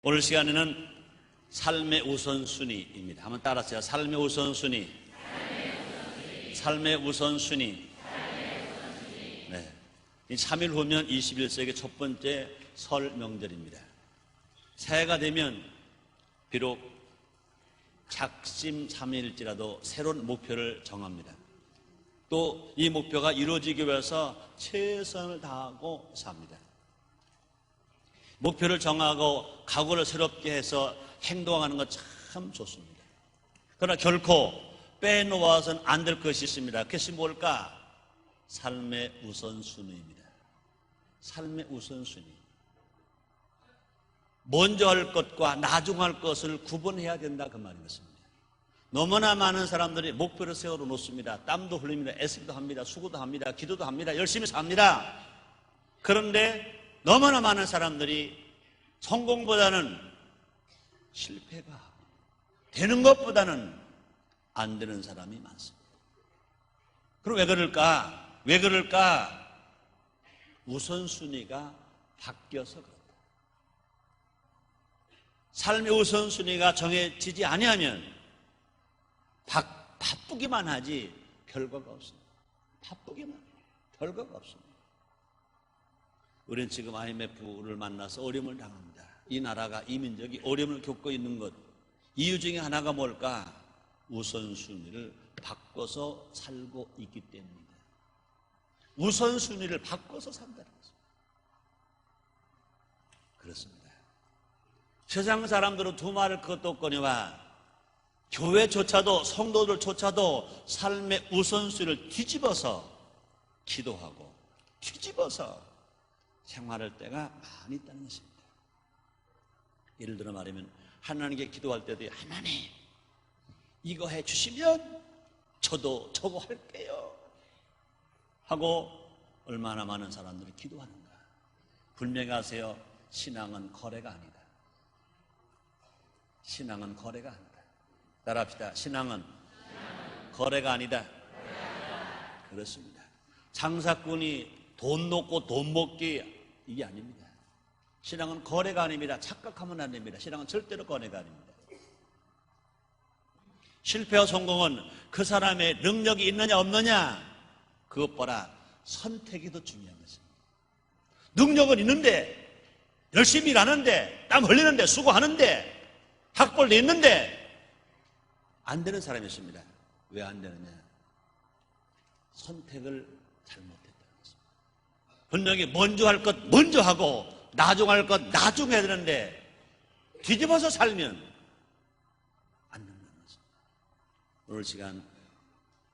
오늘 시간에는 삶의 우선순위입니다. 한번 따라하세요. 삶의 우선순위. 삶의 우선순위. 네. 이 3일 후면 21세기 첫 번째 설 명절입니다. 새해가 되면 비록 작심 3일일지라도 새로운 목표를 정합니다. 또 이 목표가 이루어지기 위해서 최선을 다하고 삽니다. 목표를 정하고 각오를 새롭게 해서 행동하는 것 참 좋습니다. 그러나 결코 빼놓아서는 안 될 것이 있습니다. 그것이 뭘까? 삶의 우선순위입니다. 삶의 우선순위. 먼저 할 것과 나중 할 것을 구분해야 된다, 그 말이었습니다. 너무나 많은 사람들이 목표를 세워 놓습니다. 땀도 흘립니다. 애쓰기도 합니다. 수고도 합니다. 기도도 합니다. 열심히 삽니다. 그런데 너무나 많은 사람들이 성공보다는 실패가, 되는 것보다는 안 되는 사람이 많습니다. 그럼 왜 그럴까? 왜 그럴까? 우선순위가 바뀌어서 그렇다. 삶의 우선순위가 정해지지 아니하면 바쁘기만 하지 결과가 없습니다. 바쁘기만, 결과가 없습니다. 우리는 지금 IMF를 만나서 어려움을 당합니다. 이 나라가, 이 민족이 어려움을 겪고 있는 것, 이유 중에 하나가 뭘까? 우선순위를 바꿔서 살고 있기 때문입니다. 우선순위를 바꿔서 산다는 것입니다. 그렇습니다. 세상 사람들은 두 말을 그것도 없거니와 교회조차도, 성도들조차도 삶의 우선순위를 뒤집어서 기도하고 뒤집어서 생활할 때가 많이 있다는 것입니다. 예를 들어 말하면 하나님께 기도할 때도 하나님 이거 해주시면 저도 저거 할게요 하고 얼마나 많은 사람들이 기도하는가. 분명히 아세요. 신앙은 거래가 아니다. 신앙은 거래가 아니다. 따라합시다. 신앙은 거래가 아니다. 그렇습니다. 장사꾼이 돈 놓고 돈 먹기, 이게 아닙니다. 신앙은 거래가 아닙니다. 착각하면 안 됩니다. 신앙은 절대로 거래가 아닙니다. 실패와 성공은 그 사람의 능력이 있느냐 없느냐, 그것보다 선택이 더 중요한 것입니다. 능력은 있는데, 열심히 일하는데, 땀 흘리는데, 수고하는데, 학벌도 있는데 안 되는 사람이 있습니다. 왜 안 되느냐? 선택을 잘못했다는 것입니다. 분명히 먼저 할 것 먼저 하고 나중 할 것 나중 해야 되는데 뒤집어서 살면 안 된다는 것입니다. 오늘 시간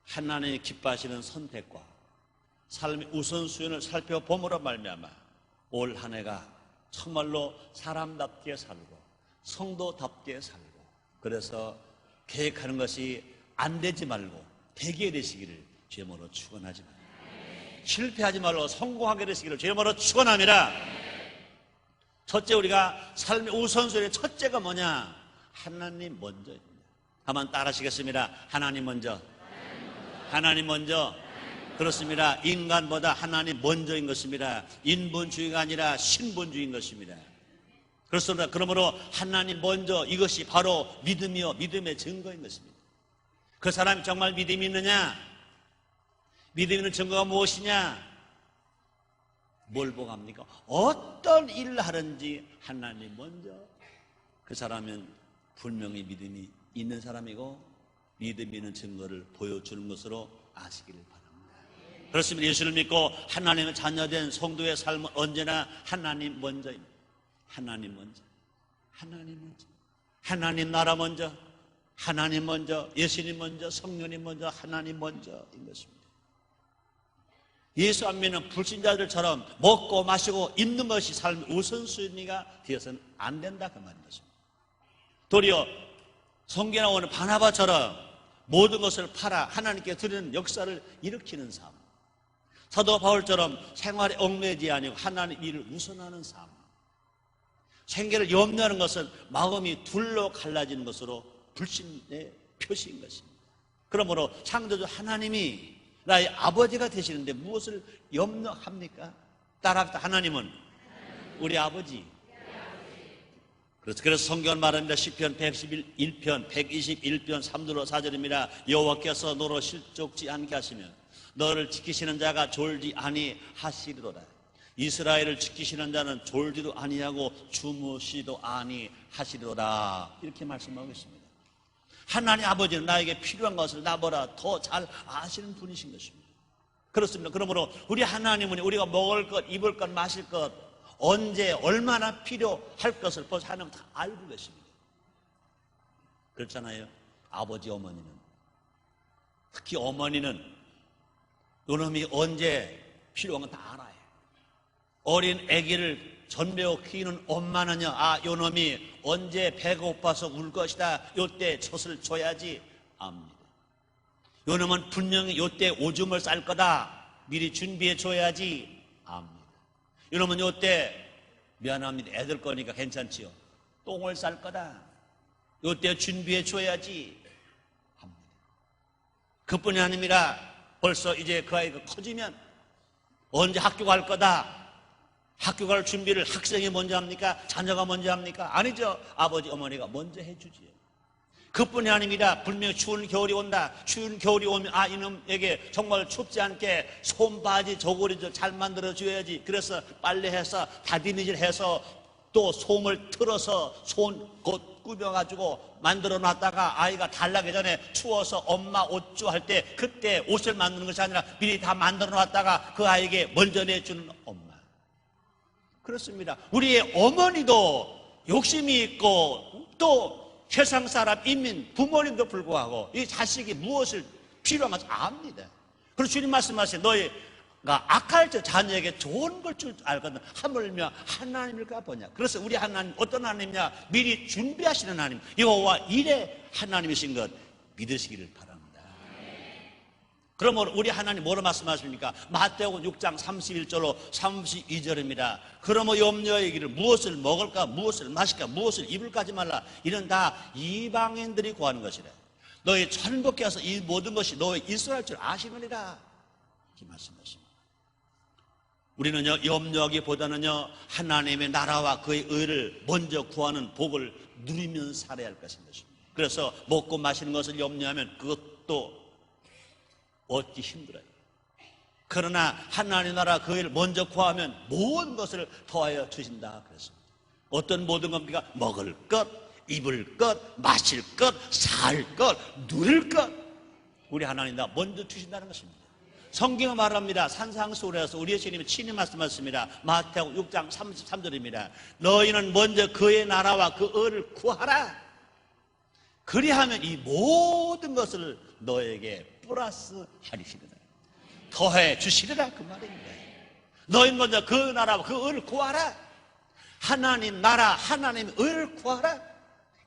하나님이 기뻐하시는 선택과 삶의 우선순위를 살펴봄으로 말미암아 올 한 해가 정말로 사람답게 살고 성도답게 살고, 그래서 계획하는 것이 안 되지 말고 되게 되시기를 주님으로 축원하지 말고, 실패하지 말고 성공하게 되시기를 주님으로 축원합니다. 첫째, 우리가 삶의 우선순위의 첫째가 뭐냐? 하나님 먼저입니다. 한번 따라하시겠습니다. 하나님 먼저. 하나님 먼저. 그렇습니다. 인간보다 하나님 먼저인 것입니다. 인본주의가 아니라 신본주의인 것입니다. 그렇습니다. 그러므로 하나님 먼저, 이것이 바로 믿음이요 믿음의 증거인 것입니다. 그 사람이 정말 믿음이 있느냐? 믿음 있는 증거가 무엇이냐? 뭘 보고 합니까? 어떤 일을 하든지 하나님 먼저. 그 사람은 분명히 믿음이 있는 사람이고 믿음 있는 증거를 보여주는 것으로 아시기를 바랍니다. 그렇습니다. 예수를 믿고 하나님의 자녀된 성도의 삶은 언제나 하나님 먼저입니다. 하나님 먼저, 하나님 먼저, 하나님 나라 먼저, 하나님 먼저, 예수님 먼저, 성령님 먼저, 하나님 먼저인 것입니다. 예수 안 믿는 불신자들처럼 먹고 마시고 입는 것이 삶의 우선순위가 되어서는 안 된다, 그 말인 것입니다. 도리어 성경에 나오는 바나바처럼 모든 것을 팔아 하나님께 드리는 역사를 일으키는 삶, 사도 바울처럼 생활에 얽매이지 아니고 하나님 일을 우선하는 삶, 생계를 염려하는 것은 마음이 둘로 갈라지는 것으로 불신의 표시인 것입니다. 그러므로 창조주 하나님이 나의 아버지가 되시는데 무엇을 염려합니까? 따라합시다. 하나님은 우리 아버지. 그래서 성경은 말합니다. 시편 111편 121편 3절로 4절입니다. 여호와께서 너로 실족지 않게 하시며 너를 지키시는 자가 졸지 아니하시리로다. 이스라엘을 지키시는 자는 졸지도 아니하고 주무시도 아니하시리로다. 이렇게 말씀하고 있습니다. 하나님 아버지는 나에게 필요한 것을 나보다 더 잘 아시는 분이신 것입니다. 그렇습니다. 그러므로 우리 하나님은 우리가 먹을 것, 입을 것, 마실 것, 언제 얼마나 필요할 것을 벌써 하나님 다 알고 계십니다. 그렇잖아요. 아버지 어머니는, 특히 어머니는 요놈이 언제 필요한 건 다 알아요. 어린 아기를 전배우 키우는 엄마는요, 요놈이 언제 배가 고파서 울 것이다, 요때 젖을 줘야지 압니다. 요놈은 분명히 요때 오줌을 쌀 거다, 미리 준비해 줘야지 압니다. 요놈은 요때 미안합니다, 애들 거니까 괜찮지요, 똥을 쌀 거다, 요때 준비해 줘야지 합니다. 그뿐이 아닙니다. 벌써 이제 그 아이가 커지면 언제 학교 갈 거다, 학교 갈 준비를 학생이 먼저 합니까? 자녀가 먼저 합니까? 아니죠. 아버지 어머니가 먼저 해주지요. 그뿐이 아닙니다. 분명히 추운 겨울이 온다. 추운 겨울이 오면 이놈에게 정말 춥지 않게 손바지 저고리 잘 만들어줘야지. 그래서 빨래해서 다디미질해서 또 솜을 틀어서 손 곧 꾸며가지고 만들어 놨다가 아이가 달라기 전에 추워서 엄마 옷주 할 때 그때 옷을 만드는 것이 아니라 미리 다 만들어 놨다가 그 아이에게 먼저 내주는 엄마. 그렇습니다. 우리의 어머니도 욕심이 있고 또 세상 사람, 인민, 부모님도 불구하고 이 자식이 무엇을 필요한지 압니다. 그래서 주님 말씀하세요. 너희가 악할 때 자녀에게 좋은 걸 줄 알거든. 하물며 하나님일까 보냐. 그래서 우리 하나님 어떤 하나님이냐, 미리 준비하시는 하나님, 여호와 일의 하나님이신 것 믿으시기를 바랍니다. 그러면 우리 하나님 뭐로 말씀하십니까? 마태복음 6장 31절로 32절입니다. 그러므로 염려하기를 무엇을 먹을까, 무엇을 마실까, 무엇을 입을까 하지 말라. 이는 다 이방인들이 구하는 것이라. 너희 천국께서 이 모든 것이 너희 이스라엘 줄 아시느니라. 이렇게 말씀하십니다. 우리는요, 염려하기보다는요, 하나님의 나라와 그의 의를 먼저 구하는 복을 누리면서 살아야 할 것인 것입니다. 그래서 먹고 마시는 것을 염려하면 그것도 얻기 힘들어요. 그러나 하나님 나라 그 일을 먼저 구하면 모든 것을 더하여 주신다 그랬습니다. 어떤 모든 겁니까? 먹을 것, 입을 것, 마실 것, 살 것, 누릴 것, 우리 하나님 나라 먼저 주신다는 것입니다. 성경은 말합니다. 산상수훈에서 우리의 주님이 친히 말씀하셨습니다. 마태복음 6장 33절입니다. 너희는 먼저 그의 나라와 그 의를 구하라. 그리하면 이 모든 것을 너에게 플러스 하리시리라, 더해 주시리라, 그 말입니다. 너희 먼저 그 나라와 그 의를 구하라. 하나님 나라, 하나님의 의를 구하라.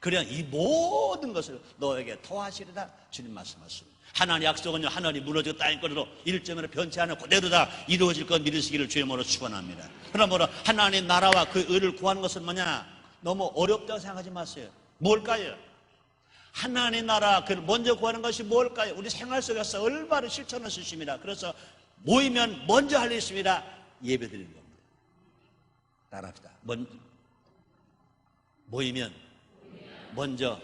그래야 이 모든 것을 너에게 더하시리라 주님 말씀하십니다. 하나님 약속은요, 하늘이 무너지고 땅이 끓어도 일점으로 변치 않고 그대로 다 이루어질 것 믿으시기를 주의 이름으로 축원합니다. 그러므로 하나님 나라와 그 의를 구하는 것은 뭐냐? 너무 어렵다고 생각하지 마세요. 뭘까요? 하나님 나라 그를 먼저 구하는 것이 뭘까요? 우리 생활 속에서 얼마나 실천할 수 있습니다. 그래서 모이면 먼저 할 일 있습니다. 예배 드리는 겁니다. 따라합시다. 모이면 먼저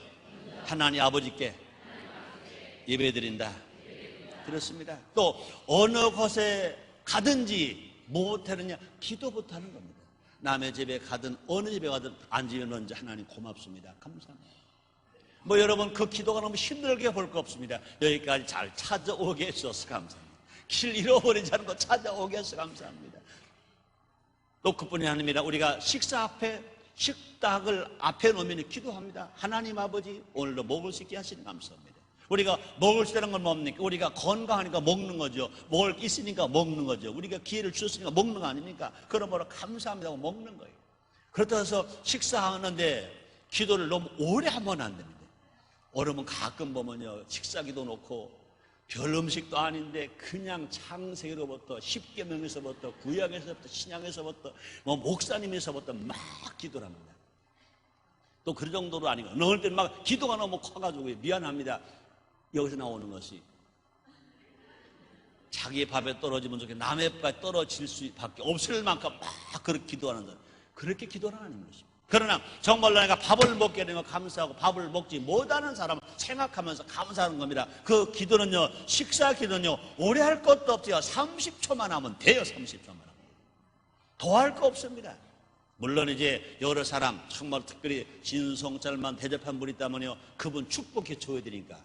하나님 아버지께 예배 드린다. 그렇습니다. 또 어느 곳에 가든지 무엇하느냐? 기도부터 하는 겁니다. 남의 집에 가든 어느 집에 가든 앉으면 먼저 하나님 고맙습니다, 감사합니다. 여러분 그 기도가 너무 힘들게 볼 거 없습니다. 여기까지 잘 찾아오게 해주셔서 감사합니다. 길 잃어버리지 않고 찾아오게 해서 감사합니다. 또 그뿐이 아닙니다. 우리가 식사 앞에 식탁을 앞에 놓으면 기도합니다. 하나님 아버지 오늘도 먹을 수 있게 하시니 감사합니다. 우리가 먹을 수 있다는 건 뭡니까? 우리가 건강하니까 먹는 거죠. 먹을 게 있으니까 먹는 거죠. 우리가 기회를 주셨으니까 먹는 거 아닙니까? 그러므로 감사합니다 하고 먹는 거예요. 그렇다고 해서 식사하는데 기도를 너무 오래 하면 안 됩니다. 여러분 가끔 보면요, 식사기도 놓고 별 음식도 아닌데 그냥 창세기로부터 십계명에서부터 구약에서부터 신약에서부터 목사님에서부터 막 기도를 합니다. 또 그 정도로 아니고 어느 때는 막 기도가 너무 커가지고 미안합니다. 여기서 나오는 것이 자기의 밥에 떨어지면 좋게 남의 밥에 떨어질 수밖에 없을 만큼 막 그렇게 기도하는 것, 그렇게 기도를 하는 것입니다. 그러나 정말로 내가 밥을 먹게 되면 감사하고 밥을 먹지 못하는 사람을 생각하면서 감사하는 겁니다. 그 기도는요, 식사 기도는요, 오래 할 것도 없어요. 30초만 하면 돼요. 30초만 하면. 더 할 거 없습니다. 물론 이제 여러 사람 정말 특별히 진성잘만 대접한 분이 있다면요, 그분 축복해 줘야 되니까,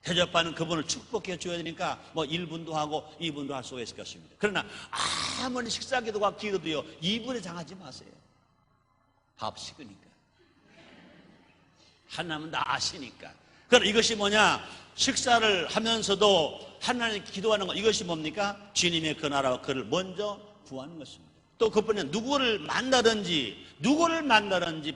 대접하는 그분을 축복해 줘야 되니까 뭐 1분도 하고 2분도 할 수가 있을 것입니다. 그러나 아무리 식사 기도가 기도도요, 2분에 장하지 마세요. 밥 식으니까. 하나님은 다 아시니까. 그럼 이것이 뭐냐? 식사를 하면서도 하나님 기도하는 것, 이것이 뭡니까? 주님의 그 나라와 그를 먼저 구하는 것입니다. 또 그뿐에 누구를 만나든지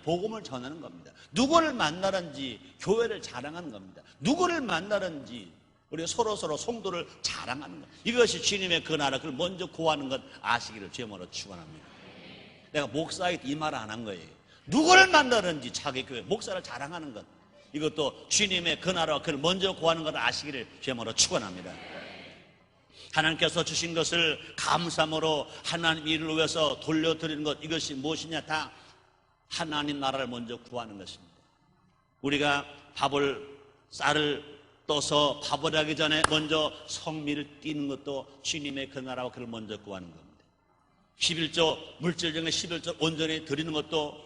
복음을 전하는 겁니다. 누구를 만나든지 교회를 자랑하는 겁니다. 누구를 만나든지 우리가 서로 성도를 자랑하는 것, 이것이 주님의 그 나라 그를 먼저 구하는 것 아시기를 주님으로 축원합니다. 내가 목사에게 이 말 안 한 거예요. 누구를 만나든지 자기 교회 목사를 자랑하는 것, 이것도 주님의 그 나라와 그를 먼저 구하는 것 아시기를 주님으로 축원합니다. 하나님께서 주신 것을 감사함으로 하나님 일을 위해서 돌려드리는 것, 이것이 무엇이냐? 다 하나님 나라를 먼저 구하는 것입니다. 우리가 쌀을 떠서 밥을 하기 전에 먼저 성미를 띠는 것도 주님의 그 나라와 그를 먼저 구하는 겁니다. 11조 물질적인 11조 온전히 드리는 것도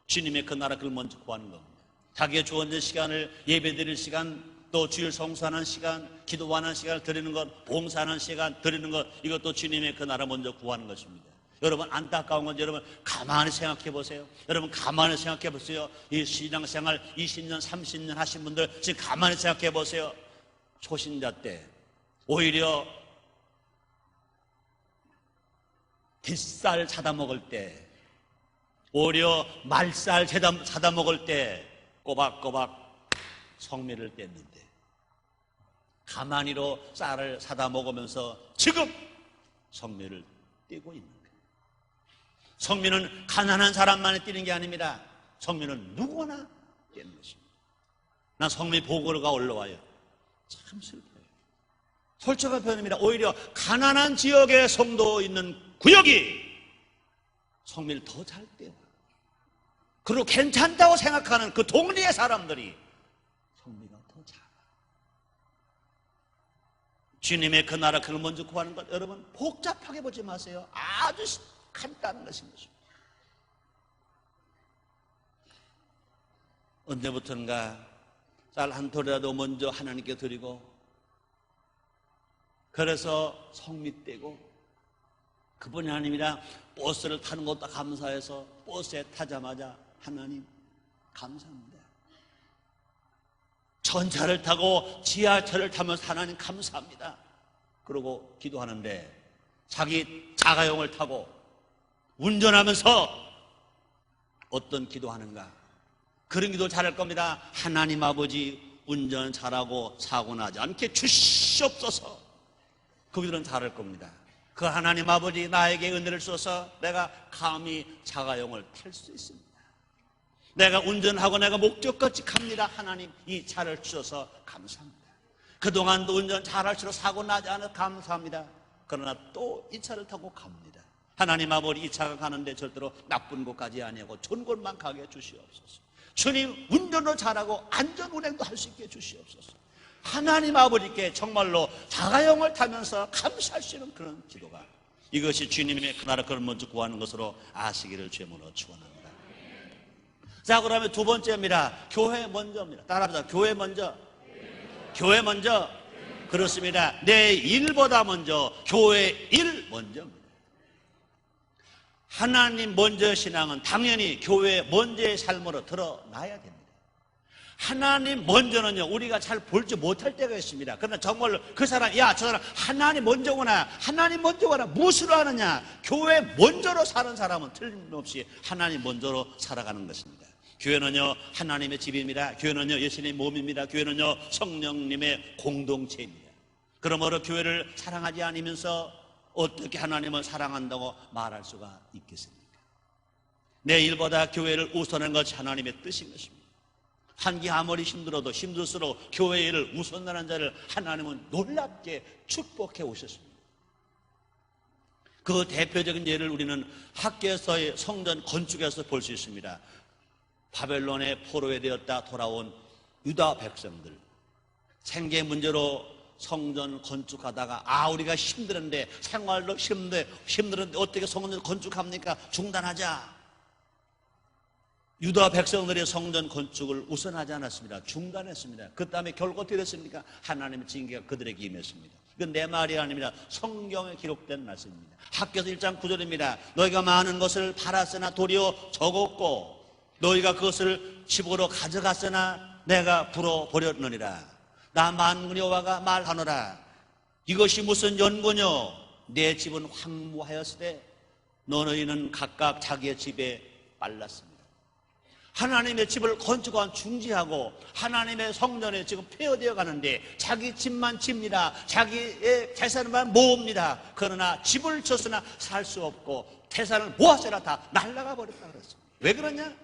주님의 그 나라 그를 먼저 구하는 겁니다. 자기의 주어진 시간을 예배드릴 시간, 또 주일 성수하는 시간, 기도하는 시간을 드리는 것, 봉사하는 시간 드리는 것, 이것도 주님의 그 나라 먼저 구하는 것입니다. 여러분, 안타까운 건 여러분 가만히 생각해 보세요. 여러분 가만히 생각해 보세요. 이 신앙생활 20년 30년 하신 분들 지금 가만히 생각해 보세요. 초신자 때 오히려 뒷살 사다 먹을 때, 오히려 말살 사다 먹을 때 꼬박꼬박 성미를 뗐는데, 가만히로 쌀을 사다 먹으면서 지금 성미를 떼고 있는 거예요. 성미는 가난한 사람만이 떼는 게 아닙니다. 성미는 누구나 떼는 것입니다. 난 성미 보고가 올라와요. 참 슬퍼요. 솔직한 표현입니다. 오히려 가난한 지역의 성도 있는 구역이 성미를 더 잘 떼요. 그리고 괜찮다고 생각하는 그 동네의 사람들이 성미가 더 작아. 주님의 그 나라 그걸 먼저 구하는 것, 여러분 복잡하게 보지 마세요. 아주 간단한 것인 것입니다. 언제부턴가 쌀 한 톨이라도 먼저 하나님께 드리고, 그래서 성미 떼고, 그분이 아닙니다. 버스를 타는 것도 감사해서 버스에 타자마자 하나님 감사합니다. 전차를 타고 지하철을 타면서 하나님 감사합니다. 그러고 기도하는데 자기 자가용을 타고 운전하면서 어떤 기도하는가? 그런 기도 잘할 겁니다. 하나님 아버지, 운전 잘하고 사고 나지 않게 주시옵소서. 그 기도는 잘할 겁니다. 그 하나님 아버지, 나에게 은혜를 주셔서 내가 감히 자가용을 탈 수 있습니다. 내가 운전하고 내가 목적까지 갑니다. 하나님, 이 차를 주셔서 감사합니다. 그동안도 운전 잘할 줄 사고 나지 않아 감사합니다. 그러나 또 이 차를 타고 갑니다. 하나님 아버지, 이 차가 가는데 절대로 나쁜 곳까지 아니고 좋은 곳만 가게 해주시옵소서. 주님, 운전도 잘하고 안전운행도 할 수 있게 해주시옵소서. 하나님 아버지께 정말로 자가용을 타면서 감사할 수 있는 그런 기도가, 이것이 주님의 그 나라 그를 먼저 구하는 것으로 아시기를 주님으로 축원합니다. 자, 그러면 두 번째입니다. 교회 먼저입니다. 따라합시다. 교회 먼저. 교회 먼저. 그렇습니다. 내 일보다 먼저 교회 일 먼저입니다. 하나님 먼저 신앙은 당연히 교회 먼저의 삶으로 드러나야 됩니다. 하나님 먼저는요, 우리가 잘 볼지 못할 때가 있습니다. 그러나 정말로 그 사람, 야, 저 사람 하나님 먼저구나, 하나님 먼저구나, 무엇으로 하느냐? 교회 먼저로 사는 사람은 틀림없이 하나님 먼저로 살아가는 것입니다. 교회는요, 하나님의 집입니다. 교회는요, 예수님의 몸입니다. 교회는요, 성령님의 공동체입니다. 그러므로 교회를 사랑하지 않으면서 어떻게 하나님을 사랑한다고 말할 수가 있겠습니까? 내 일보다 교회를 우선하는 것이 하나님의 뜻인 것입니다. 한기 아무리 힘들수록 교회 일을 우선하는 자를 하나님은 놀랍게 축복해 오셨습니다. 그 대표적인 예를 우리는 학교에서의 성전 건축에서 볼 수 있습니다. 바벨론의 포로에 되었다 돌아온 유다 백성들, 생계 문제로 성전 건축하다가 우리가 힘들었는데, 생활도 힘들었는데 어떻게 성전 건축합니까? 중단하자. 유다 백성들이 성전 건축을 우선하지 않았습니다. 중단했습니다. 그 다음에 결국 어떻게 됐습니까? 하나님의 징계가 그들에게 임했습니다. 이건 내 말이 아닙니다. 성경에 기록된 말씀입니다. 학교에서 1장 9절입니다. 너희가 많은 것을 팔았으나 도리어 적었고 너희가 그것을 집으로 가져갔으나 내가 불어버렸느니라. 나 만군의 여호와가 말하노라. 이것이 무슨 연고뇨? 내 집은 황무하였으되 너희는 각각 자기의 집에 빨랐습니다. 하나님의 집을 건축한 중지하고 하나님의 성전에 지금 폐허되어 가는데 자기 집만 집니다. 자기의 재산만 모읍니다. 그러나 집을 쳤으나 살 수 없고 재산을 모았으나 다 날아가 버렸다 그랬습니다. 왜 그러냐?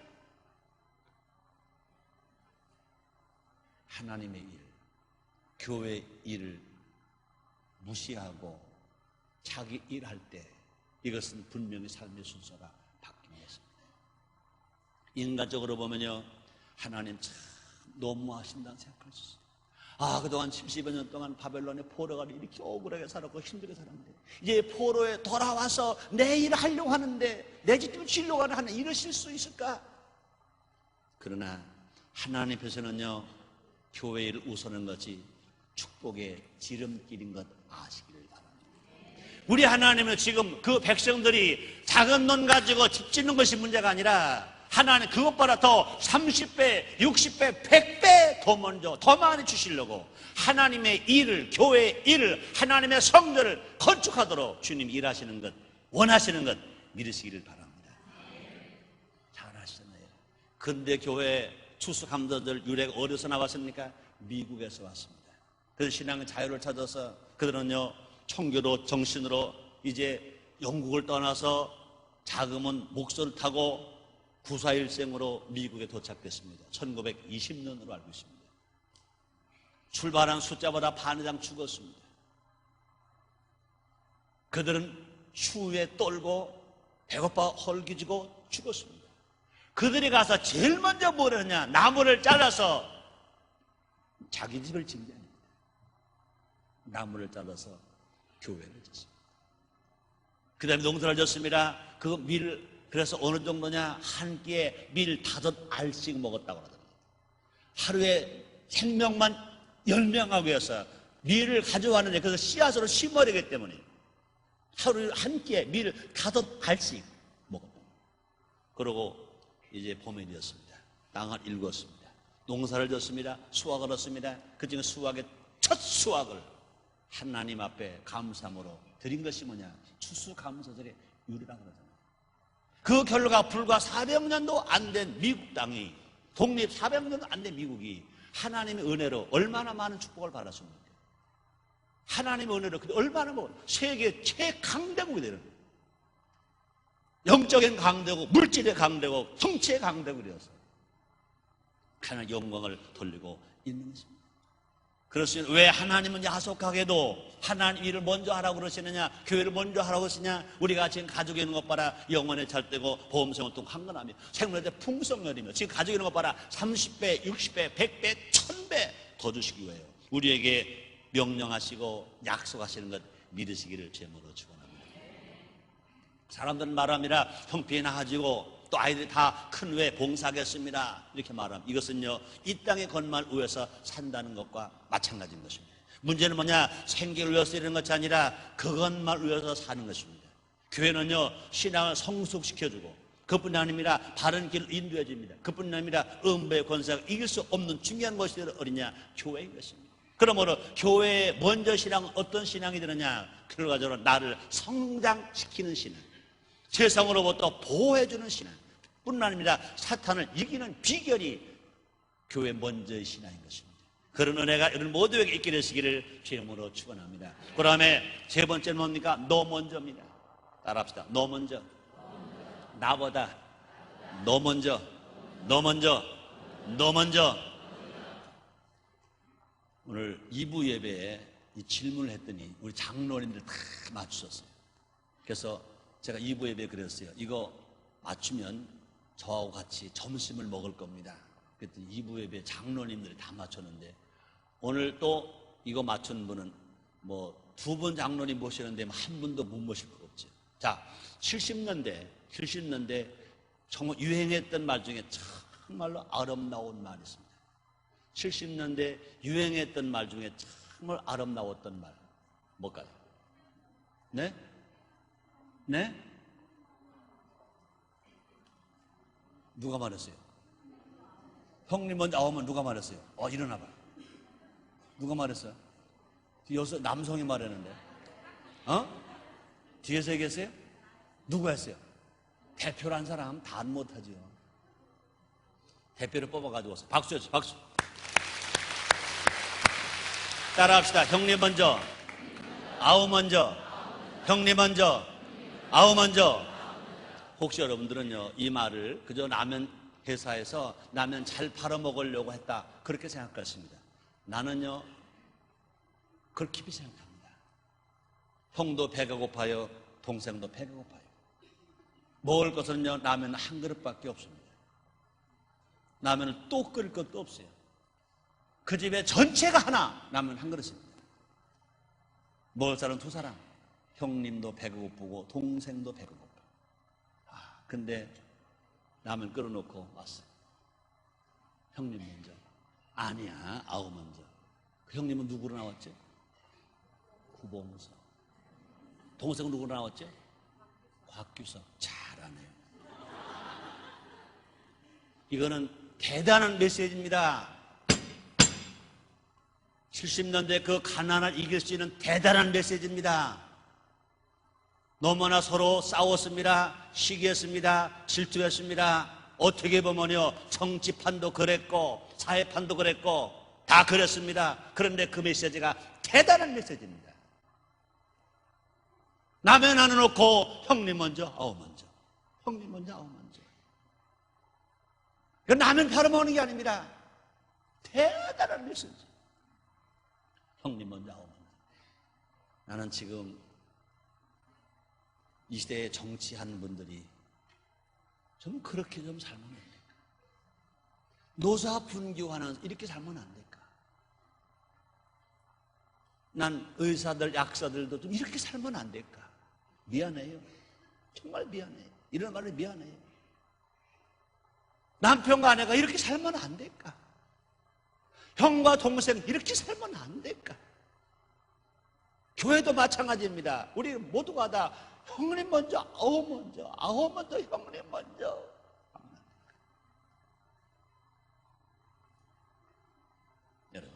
하나님의 일, 교회 일을 무시하고 자기 일할 때 이것은 분명히 삶의 순서가 바뀌는 것입니다. 인간적으로 보면요, 하나님 참 너무하신다는 생각할 수 있어요. 그동안 70여 년 동안 바벨론의 포로가 이렇게 억울하게 살았고 힘들게 살았는데 이제 포로에 돌아와서 내 일을 하려고 하는데 내 집 좀 지려고 하는 이러실 수 있을까? 그러나 하나님 앞에서는요, 교회 일을 우선하는 것이 축복의 지름길인 것 아시기를 바랍니다. 우리 하나님은 지금 그 백성들이 작은 돈 가지고 집 짓는 것이 문제가 아니라 하나님 그것보다 더 30배, 60배, 100배 더 먼저 더 많이 주시려고 하나님의 일을, 교회의 일을, 하나님의 성전을 건축하도록 주님 일하시는 것, 원하시는 것 믿으시기를 바랍니다. 잘 하시잖아요. 근대 교회 추수감사절 유래가 어디서 나왔습니까? 미국에서 왔습니다. 그래서 신앙의 자유를 찾아서 그들은요, 청교도 정신으로 이제 영국을 떠나서 자금은 목소를 타고 구사일생으로 미국에 도착했습니다. 1920년으로 알고 있습니다. 출발한 숫자보다 반 이상 죽었습니다. 그들은 추위에 떨고 배고파 헐기지고 죽었습니다. 그들이 가서 제일 먼저 뭘 했냐? 나무를 잘라서 자기 집을 짓는 게 아닙니다. 나무를 잘라서 교회를 짓습니다. 그 다음에 농사를 졌습니다. 그 밀을 그래서 어느 정도냐? 한 끼에 밀 5알씩 먹었다고 그러더라고요. 하루에 생명만 10명하고 해서 밀을 가져왔는데 그래서 씨앗으로 심어야 되기 때문에 하루에 한 끼에 밀을 5알씩 먹었다. 그러고 이제 봄이 되었습니다. 땅을 일궜습니다. 농사를 졌습니다. 수확을 얻습니다. 그중에 수확의 첫 수확을 하나님 앞에 감사함으로 드린 것이 뭐냐? 추수감사절의 유래라고 그러잖아요. 그 결과 불과 400년도 안 된 미국 땅이, 독립 400년도 안 된 미국이 하나님의 은혜로 얼마나 많은 축복을 받았습니까? 하나님의 은혜로 얼마나 세계 최강대국이 되는 거예요. 영적인 강대국, 물질의 강대국, 성취의 강대국이 되어서 하나님 영광을 돌리고 있는 것입니다. 그렇습니다. 왜 하나님은 야속하게도 하나님 일을 먼저 하라고 그러시느냐, 교회를 먼저 하라고 하시냐? 우리가 지금 가지고 있는 것 봐라. 영원에 잘되고 보험생활 또 한건하며 생물에 풍성열이며 지금 가지고 있는 것 봐라. 30배, 60배, 100배, 1000배 더 주시기 위해요. 우리에게 명령하시고 약속하시는 것 믿으시기를 제목으로 축원합니다. 사람들은 말합니다. 형편이 나아지고 또 아이들이 다 큰 후에 봉사하겠습니다. 이렇게 말합니다. 이것은요, 이 땅의 것만 위해서 산다는 것과 마찬가지인 것입니다. 문제는 뭐냐? 생계를 위해서 이런 것이 아니라 그것만 위해서 사는 것입니다. 교회는요, 신앙을 성숙시켜주고 그뿐이 아닙니다. 바른 길을 인도해 줍니다. 그뿐이 아니라 음부의 권세가 이길 수 없는 중요한 것이 어디냐? 교회인 것입니다. 그러므로 교회에 먼저 신앙은 어떤 신앙이 되느냐? 결과적으로 나를 성장시키는 신앙, 세상으로부터 보호해주는 신앙 뿐 아닙니다. 사탄을 이기는 비결이 교회 먼저의 신앙인 것입니다. 그런 은혜가 여러분 모두에게 있게 되시기를 주님으로 축원합니다. 그 다음에 세 번째는 뭡니까? 너 먼저입니다. 따라합시다. 너 먼저. 나보다. 너 먼저. 너 먼저. 너 먼저. 오늘 2부 예배에 이 질문을 했더니 우리 장로님들 다 맞추셨어요. 그래서 제가 2부 예배에 그랬어요. 이거 맞추면 저하고 같이 점심을 먹을 겁니다. 그랬더니 2부 예배 장로님들이 다 맞췄는데, 오늘 또 이거 맞춘 분은 뭐 2분 장로님 모시는데 한 분도 못 모실 것 없죠. 자, 70년대 정말 유행했던 말 중에 정말로 아름다운 말이 있습니다. 70년대 유행했던 말 중에 정말 아름다웠던 말 뭘까요? 네? 네? 누가 말했어요? 형님 먼저 아우면 누가 말했어요? 일어나봐. 누가 말했어요? 여기서 남성이 말했는데. 뒤에서 얘기했어요? 누가 했어요? 대표란 사람 다 못하지요. 대표를 뽑아가지고 왔어요. 박수였죠, 박수. 따라합시다. 형님 먼저, 아우 먼저, 형님 먼저, 아우 먼저. 혹시 여러분들은요, 이 말을 그저 라면 회사에서 라면 잘 팔아먹으려고 했다, 그렇게 생각하십니다. 나는요, 그걸 깊이 생각합니다. 형도 배가 고파요, 동생도 배가 고파요. 먹을 것은요, 라면 한 그릇밖에 없습니다. 라면을 또 끓일 것도 없어요. 그 집에 전체가 하나, 라면 한 그릇입니다. 먹을 사람 2사람, 형님도 배가 고프고 동생도 배가 고파. 근데 라면 끓여놓고 왔어요. 형님 먼저. 아니야, 아우 먼저. 그 형님은 누구로 나왔죠? 구봉서. 동생은 누구로 나왔죠? 곽규석. 잘하네요. 이거는 대단한 메시지입니다. 70년대 그 가난을 이길 수 있는 대단한 메시지입니다. 너무나 서로 싸웠습니다. 시기했습니다. 질투했습니다. 어떻게 보면요, 정치판도 그랬고 사회판도 그랬고 다 그랬습니다. 그런데 그 메시지가 대단한 메시지입니다. 라면 하나 놓고 형님 먼저, 아우 먼저. 형님 먼저, 아우 먼저. 이건 라면 팔아먹는 게 아닙니다. 대단한 메시지. 형님 먼저, 아우 먼저. 나는 지금 이 시대에 정치하는 분들이 좀 그렇게 좀 살면 안 될까? 노사 분교하는 이렇게 살면 안 될까? 난 의사들, 약사들도 좀 이렇게 살면 안 될까? 미안해요. 정말 미안해요. 이런 말을 미안해요. 남편과 아내가 이렇게 살면 안 될까? 형과 동생 이렇게 살면 안 될까? 교회도 마찬가지입니다. 우리 모두가 다 형님 먼저, 아우 먼저, 아우 먼저, 형님 먼저. 여러분,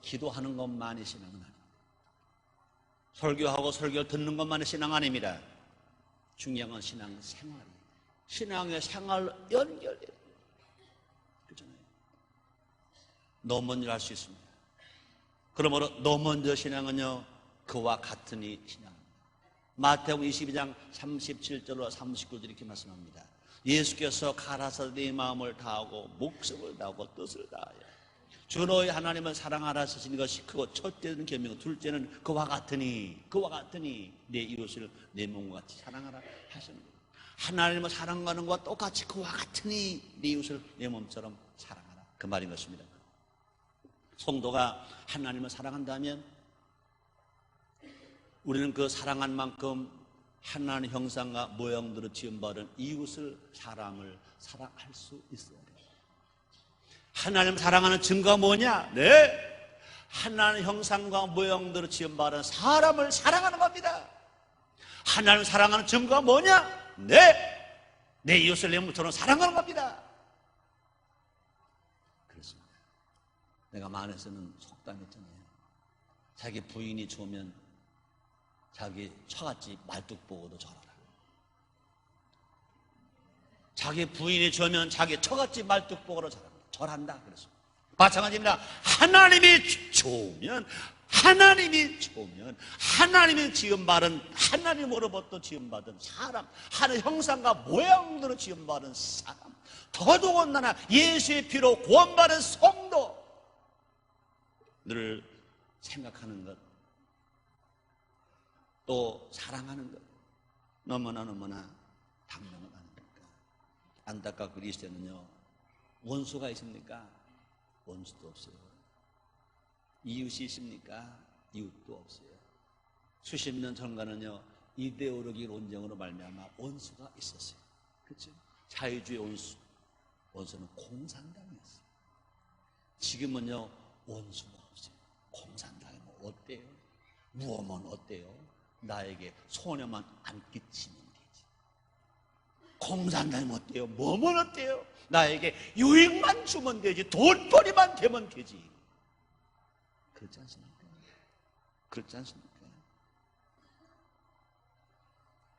기도하는 것만이 신앙은 아닙니다. 설교하고 설교를 듣는 것만이 신앙 아닙니다. 중요한 건 신앙 생활이에요. 신앙의 생활로 연결돼요. 그렇잖아요. 너 먼저 할 수 있습니다. 그러므로 너 먼저 신앙은요, 그와 같으니 신앙. 마태복음 22장 37절로 39절 이렇게 말씀합니다. 예수께서 가라사대 마음을 다하고 목숨을 다하고 뜻을 다하여 주 너희 하나님을 사랑하라 하시는 것이 크고, 첫째는 계명이고 둘째는 그와 같으니 내 이웃을 내 몸과 같이 사랑하라 하시는 거예요. 하나님을 사랑하는 것과 똑같이 그와 같으니 내 이웃을 내 몸처럼 사랑하라, 그 말인 것입니다. 성도가 하나님을 사랑한다면 우리는 그 사랑한 만큼 하나님의 형상과 모양대로 지음받은 이웃을, 사람을 사랑할 수 있어야 돼요. 하나님 사랑하는 증거가 뭐냐? 네, 하나님 형상과 모양대로 지음받은 사람을 사랑하는 겁니다. 하나님 사랑하는 증거가 뭐냐? 네, 내 이웃을 내 몸처럼 사랑하는 겁니다. 그렇습니다. 내가 만에서는 속담했잖아요. 자기 부인이 좋으면 자기 처갓집 말뚝 보고도 절하라. 자기 부인이 좋으면 자기 처갓집 말뚝 보고도 절한다. 그래서 마찬가지입니다. 하나님이 좋으면 하나님이 지음받은, 하나님으로부터 지음받은 사람, 하나님 형상과 모양대로 지음받은 사람, 더더군다나 예수의 피로 구원받은 성도를 생각하는 것, 또 사랑하는 것, 너무나 당연한 거 아닙니까? 안타깝게 우리 시대는요, 원수가 있습니까? 원수도 없어요. 이웃이 있습니까? 이웃도 없어요. 수십 년 전과는요, 이데올로기 논쟁으로 말미암아 원수가 있었어요. 그렇죠? 자유주의 원수는 공산당이었어요. 지금은요, 원수가 없어요. 공산당이면 어때요? 무엇만 어때요? 나에게 손해만 안 끼치면 되지. 공산당이면 어때요? 뭐만 어때요? 나에게 유익만 주면 되지. 돈벌이만 되면 되지. 그렇지 않습니까? 그렇지 않습니까?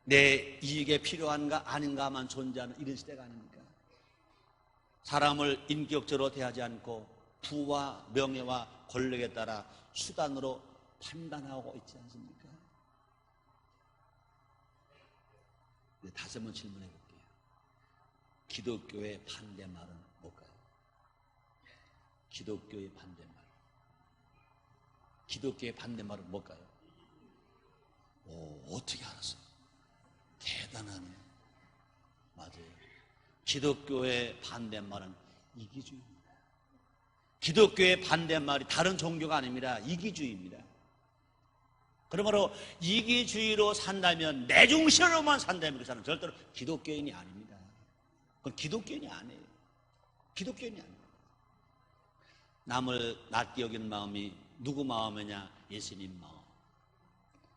내 이익에 필요한가 아닌가만 존재하는 이런 시대가 아닙니까? 사람을 인격적으로 대하지 않고 부와 명예와 권력에 따라 수단으로 판단하고 있지 않습니까? 다시 한번 질문해 볼게요. 기독교의 반대말은 뭘까요? 기독교의 반대말. 기독교의 반대말은 뭘까요? 어떻게 알았어요? 대단하네. 맞아요. 기독교의 반대말은 이기주의입니다. 기독교의 반대말이 다른 종교가 아닙니다. 이기주의입니다. 그러므로 이기주의로 산다면, 내 중심으로만 산다면 그 사람은 절대로 기독교인이 아닙니다. 그건 기독교인이 아니에요. 기독교인이 아닙니다. 남을 낮게 여기는 마음이 누구 마음이냐? 예수님 마음.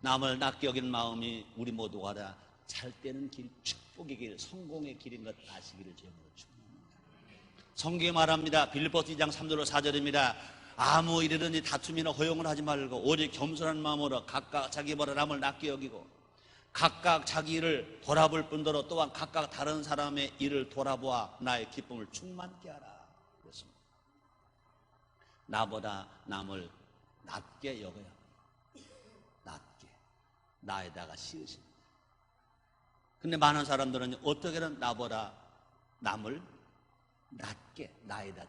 남을 낮게 여기는 마음이 우리 모두가 다 잘 되는 길, 축복의 길, 성공의 길인 것 아시기를 제물로 축원합니다. 성경에 말합니다. 빌립보서 2장 3절 4절입니다. 아무 일이든지 다툼이나 허용을 하지 말고 오직 겸손한 마음으로 각각 자기보다 남을 낮게 여기고 각각 자기 일을 돌아볼 뿐더러 또한 각각 다른 사람의 일을 돌아보아 나의 기쁨을 충만케 하라. 그렇습니다. 나보다 남을 낮게 여겨야 합니다. 낮게. 나에다가 씌우십니다. 근데 많은 사람들은 어떻게든 나보다 남을 낮게 나에다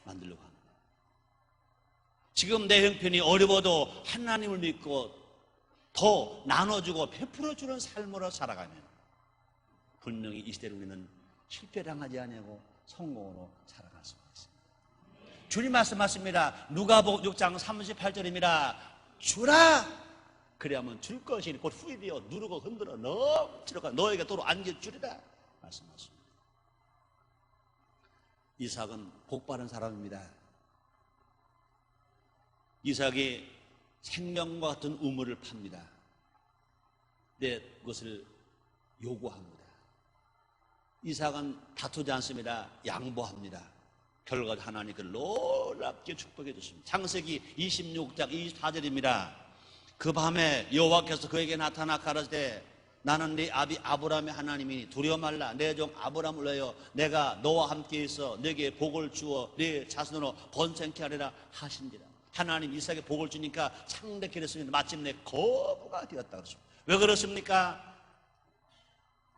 만들려고 합니다. 지금 내 형편이 어려워도 하나님을 믿고 더 나눠주고 베풀어주는 삶으로 살아가면 분명히 이 시대를 우리는 실패당하지 않고 성공으로 살아갈 수가 있습니다. 주님 말씀하십니다. 누가복음 6장 38절입니다. 주라! 그래야만 줄 것이니 곧 후이되어 누르고 흔들어 넘치러가 너에게 도로 안겨주리라 말씀하십니다. 이삭은 복받은 사람입니다. 이삭이 생명과 같은 우물을 팝니다. 네, 그것을 요구합니다. 이삭은 다투지 않습니다. 양보합니다. 결과 하나님 그를 놀랍게 축복해 주십니다. 창세기 26장 24절입니다. 그 밤에 여호와께서 그에게 나타나 가라사대 나는 네 아비 아브라함의 하나님이니 두려워 말라. 내 종 아브라함을 위하여 내가 너와 함께 있어 내게 복을 주어 네 자손으로 번성케 하리라 하신지라. 하나님 이삭에게 복을 주니까 창대케 됐습니다. 마침내 거부가 되었다 그랬습니다. 왜 그렇습니까?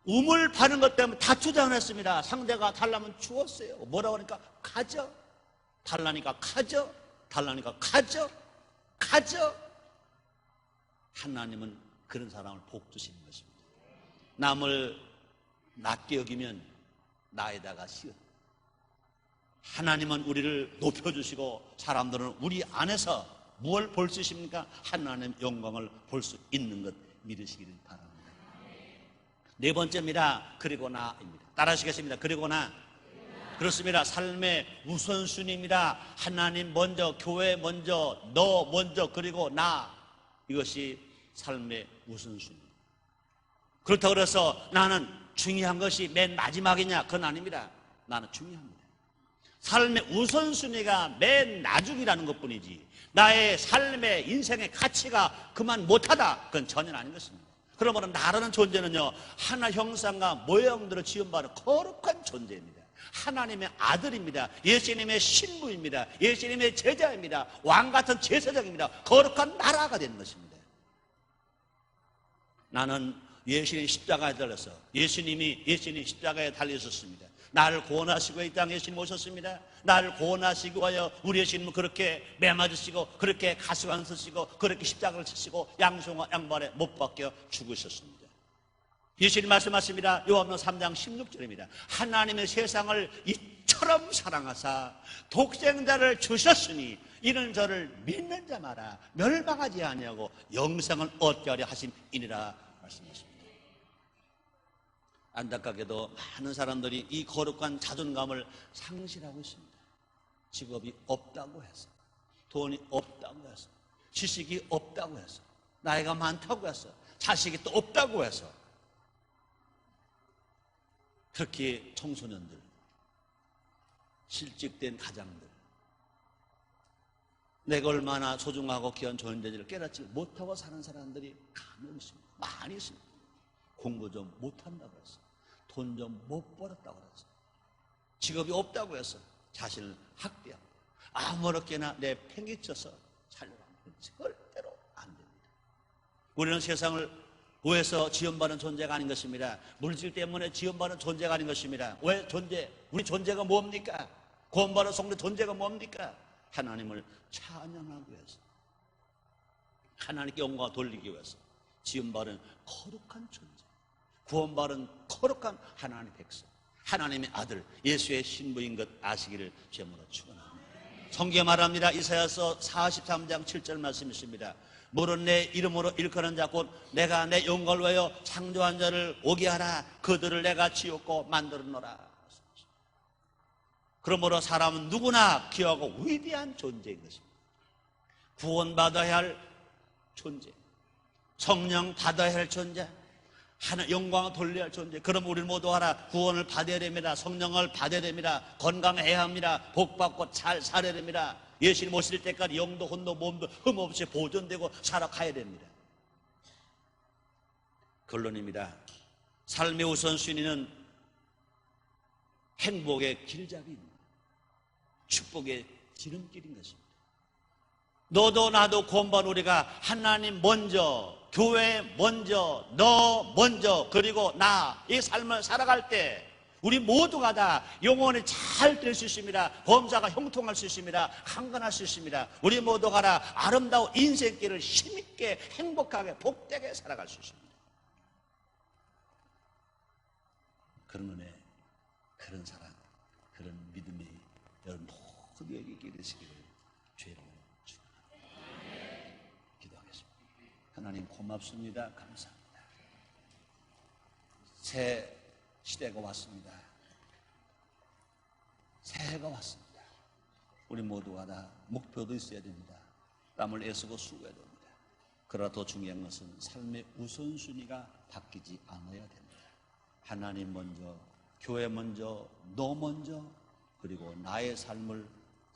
우물 파는 것 때문에 다투지 않았습니다. 상대가 달라면 주었어요. 뭐라고 하니까 가져. 달라니까 가져. 달라니까 가져. 가져. 하나님은 그런 사람을 복 주시는 것입니다. 남을 낮게 여기면 나에다가 씌워. 하나님은 우리를 높여주시고 사람들은 우리 안에서 무엇을 볼 수 있습니까? 하나님의 영광을 볼 수 있는 것 믿으시기를 바랍니다. 네 번째입니다. 그리고 나입니다. 따라하시겠습니다. 그리고 나. 그렇습니다. 삶의 우선순위입니다. 하나님 먼저, 교회 먼저, 너 먼저, 그리고 나. 이것이 삶의 우선순위. 그렇다고 해서 나는 중요한 것이 맨 마지막이냐? 그건 아닙니다. 나는 중요합니다. 삶의 우선순위가 맨 나중이라는 것뿐이지 나의 삶의 인생의 가치가 그만 못하다 그건 전혀 아닌 것입니다. 그러므로 나라는 존재는요 하나 형상과 모형대로 지음받은 거룩한 존재입니다. 하나님의 아들입니다. 예수님의 신부입니다. 예수님의 제자입니다. 왕같은 제사장입니다. 거룩한 나라가 되는 것입니다. 나는 예수님 십자가에 달려서 예수님 십자가에 달리셨습니다. 나를 구원하시고 이 땅에 예수님 오셨습니다. 나를 구원하시기 위하여 우리 예수님은 그렇게 매맞으시고 그렇게 가시관 쓰시고 그렇게 십자가를 치시고 양손과 양발에 못 박혀 죽으셨습니다. 예수님 말씀하십니다. 요한복음 3장 16절입니다. 하나님의 세상을 이처럼 사랑하사 독생자를 주셨으니 이는 저를 믿는 자마다 멸망하지 아니하고 영생을 얻게 하려 하심이니라 말씀하십니다. 안타깝게도 많은 사람들이 이 거룩한 자존감을 상실하고 있습니다. 직업이 없다고 해서, 돈이 없다고 해서, 지식이 없다고 해서, 나이가 많다고 해서, 자식이 또 없다고 해서, 특히 청소년들, 실직된 가장들, 내가 얼마나 소중하고 귀한 존재인지를 깨닫지 못하고 사는 사람들이 간혹 있습니다. 많이 있습니다. 공부 좀 못한다고 해서, 돈 좀 못 벌었다고 해서, 직업이 없다고 해서 자신을 학대하고 아무렇게나 내 팽개쳐서 살려고 하는 절대로 안 됩니다. 우리는 세상을 구해서 지원받은 존재가 아닌 것입니다. 물질 때문에 지원받은 존재가 아닌 것입니다. 왜 존재? 우리 존재가 뭡니까? 구원받은 성도 존재가 뭡니까? 하나님을 찬양하기 위해서, 하나님께 영광을 돌리기 위해서 지원받은 거룩한 존재, 구원받은 거룩한 하나님의 백성, 하나님의 아들 예수의 신부인 것 아시기를 주님으로 축원합니다. 성경에 말합니다. 이사야서 43장 7절 말씀이십니다. 물은 내 이름으로 일컫는 자 곧 내가 내 영광을 위하여 창조한 자를 오게 하라. 그들을 내가 지었고 만들었노라. 그러므로 사람은 누구나 귀하고 위대한 존재인 것입니다. 구원받아야 할 존재, 성령 받아야 할 존재, 하나 영광을 돌려야 할 존재. 그럼 우리 모두 하라. 구원을 받아야 됩니다. 성령을 받아야 됩니다. 건강해야 합니다. 복받고 잘 살아야 됩니다. 예수님 오실 때까지 영도 혼도 몸도 흠없이 보존되고 살아가야 됩니다. 결론입니다. 삶의 우선순위는 행복의 길잡이입니다. 축복의 지름길인 것입니다. 너도 나도 구원받은 우리가 하나님 먼저, 교회 먼저, 너 먼저, 그리고 나 이 삶을 살아갈 때 우리 모두가 다 영원히 잘 될 수 있습니다. 범사가 형통할 수 있습니다. 강건할 수 있습니다. 우리 모두가 다 아름다운 인생길을 힘있게 행복하게 복되게 살아갈 수 있습니다. 그런 은혜, 그런 사랑, 그런 믿음이 여러분 모두에게 있게 되시기를 주의 이름으로 축원합니다. 기도하겠습니다. 하나님 고맙습니다. 감사합니다. 새 시대가 왔습니다. 새해가 왔습니다. 우리 모두가 다 목표도 있어야 됩니다. 땀을 애쓰고 수고해야 됩니다. 그러나 더 중요한 것은 삶의 우선순위가 바뀌지 않아야 됩니다. 하나님 먼저, 교회 먼저, 너 먼저, 그리고 나의 삶을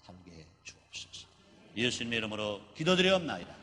살게 해 주옵소서. 예수님의 이름으로 기도드리옵나이다.